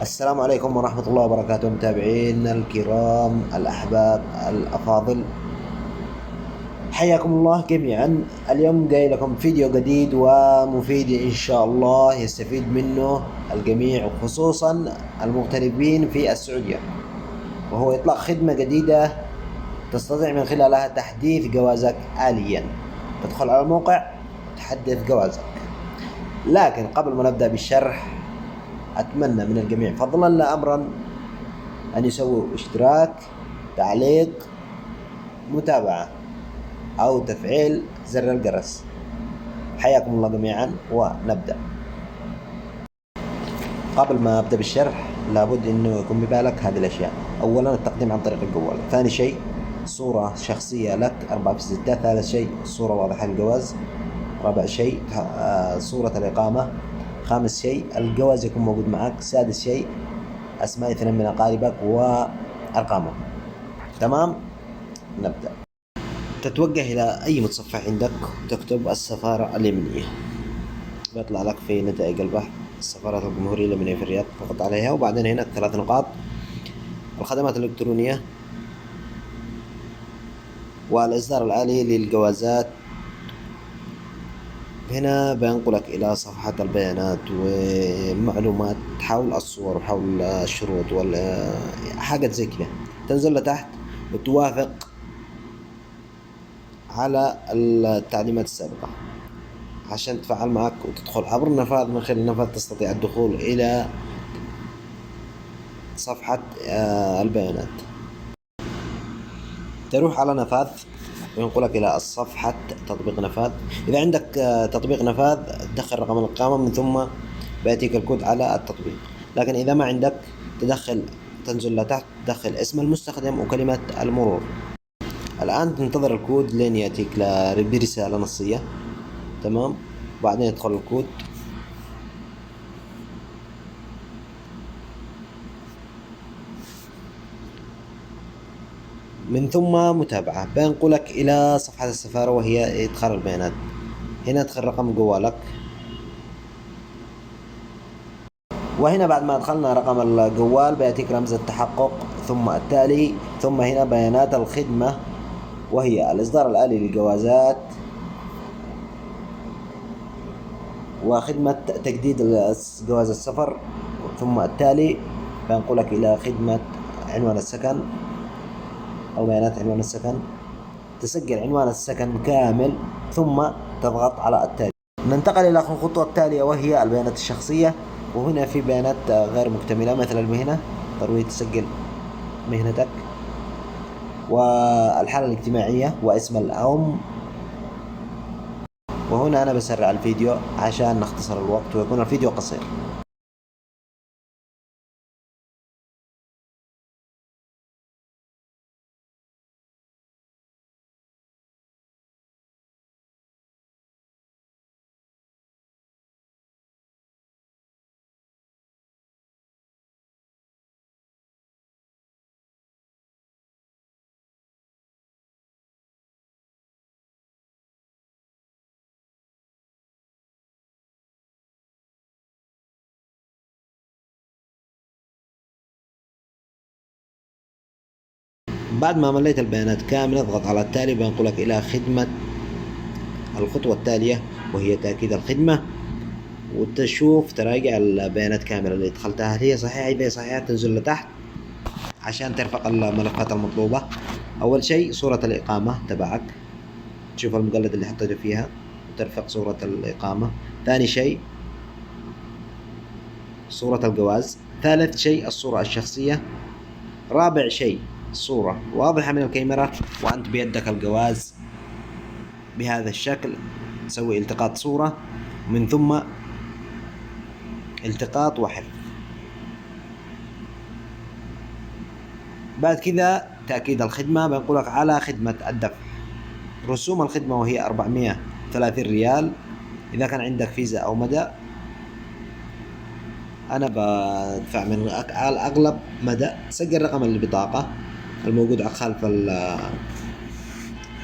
السلام عليكم ورحمة الله وبركاته، متابعينا الكرام الأحباب الأفاضل، حياكم الله جميعا. اليوم جاي لكم فيديو جديد ومفيد إن شاء الله يستفيد منه الجميع وخصوصا المغتربين في السعودية، وهو إطلاق خدمة جديدة تستطيع من خلالها تحديث جوازك آليا. تدخل على الموقع تحدث جوازك. لكن قبل ما نبدأ بالشرح أتمنى من الجميع فضلا لا أمرا أن يسووا اشتراك، تعليق، متابعة أو تفعيل زر الجرس. حياكم الله جميعا ونبدأ. قبل ما أبدأ بالشرح لابد أنه يكون ببالك هذه الأشياء. أولا التقديم عن طريق الجوال، ثاني شيء صورة شخصية لك 4:6، ثالث شيء صورة واضحة للجواز، رابع شيء صورة الإقامة، خامس شيء الجواز يكون موجود معك، سادس شيء أسماء 2 من أقاربك وأرقامهم. تمام، نبدأ. تتوجه إلى أي متصفح عندك وتكتب السفارة اليمنية، بيطلع لك في نتائج البحث السفارة الجمهورية اليمنية في الرياض، تضغط عليها وبعدين هنا 3 نقاط: الخدمات الإلكترونية والإصدار الآلي للجوازات. هنا بينقلك إلى صفحة البيانات ومعلومات حول الصور وحول الشروط حاجة زي كده. تنزل لتحت وتوافق على التعليمات السابقة عشان تفعل معك وتدخل عبر النفاذ. من خلال النفاذ تستطيع الدخول إلى صفحة البيانات. تروح على نفاذ وينقلك إلى صفحة تطبيق نفاذ. إذا عندك تطبيق نفاذ تدخل رقم الإقامة، من ثم بيأتيك الكود على التطبيق. لكن إذا ما عندك تنزل لتحت تدخل اسم المستخدم وكلمة المرور. الآن تنتظر الكود لين يأتيك برسالة نصية. تمام، وبعدين يدخل الكود. من ثم متابعة بينقلك إلى صفحة السفارة وهي إدخال البيانات. هنا ادخل رقم جوالك، وهنا بعد ما دخلنا رقم الجوال بيأتيك رمز التحقق ثم التالي، ثم هنا بيانات الخدمة وهي الإصدار الآلي للجوازات وخدمة تجديد جواز السفر، ثم التالي بينقلك إلى خدمة عنوان السكن أو بيانات عنوان السكن. تسجل عنوان السكن كامل ثم تضغط على التالي. ننتقل إلى الخطوة التالية وهي البيانات الشخصية، وهنا في بيانات غير مكتملة مثل المهنة، ضروري تسجل مهنتك والحالة الاجتماعية واسم الأم. وهنا أنا بسرع الفيديو عشان نختصر الوقت ويكون الفيديو قصير. بعد ما مليت البيانات كاملة اضغط على التالي بينقلك إلى خدمة الخطوة التالية وهي تأكيد الخدمة، وتشوف تراجع البيانات كاملة اللي دخلتها هل هي صحيحة. إذا هي صحيحة تنزل لتحت عشان ترفق الملفات المطلوبة. أول شيء صورة الإقامة تبعك، تشوف المقلد اللي حطيته فيها وترفق صورة الإقامة. ثاني شيء صورة الجواز. ثالث شيء الصورة الشخصية. رابع شيء صورة واضحة من الكاميرا وأنت بيدك الجواز بهذا الشكل. تسوي التقاط صورة ومن ثم التقاط وحفظ. بعد كذا تأكيد الخدمة بنقولك على خدمة الدفع. رسوم الخدمة وهي 430 ريال إذا كان عندك فيزا أو مدى. أنا بدفع من الأغلب مدى. سجل رقم البطاقة الموجود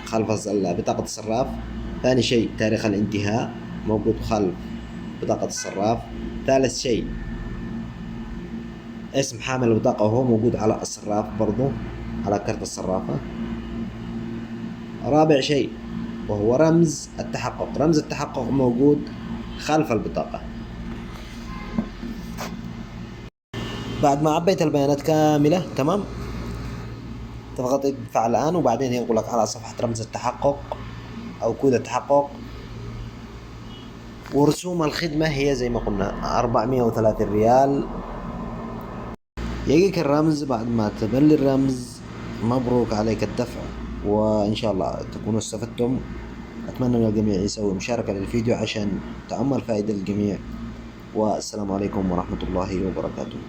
خلف بطاقة الصراف. ثاني شيء تاريخ الانتهاء موجود خلف بطاقة الصراف. ثالث شيء اسم حامل البطاقة وهو موجود على الصراف برضو، على كرت الصرافة. رابع شيء وهو رمز التحقق. رمز التحقق موجود خلف البطاقة. بعد ما عبيت البيانات كاملة تمام، تضغط ادفع الآن، وبعدين ينقلك لك على صفحة رمز التحقق أو كود التحقق. ورسوم الخدمة هي زي ما قلنا 430 ريال. يجيك الرمز بعد ما تملي الرمز. مبروك عليك الدفع، وإن شاء الله تكونوا استفدتم. أتمنى من الجميع يسوي مشاركة للفيديو عشان تعم الفائدة للجميع. والسلام عليكم ورحمة الله وبركاته.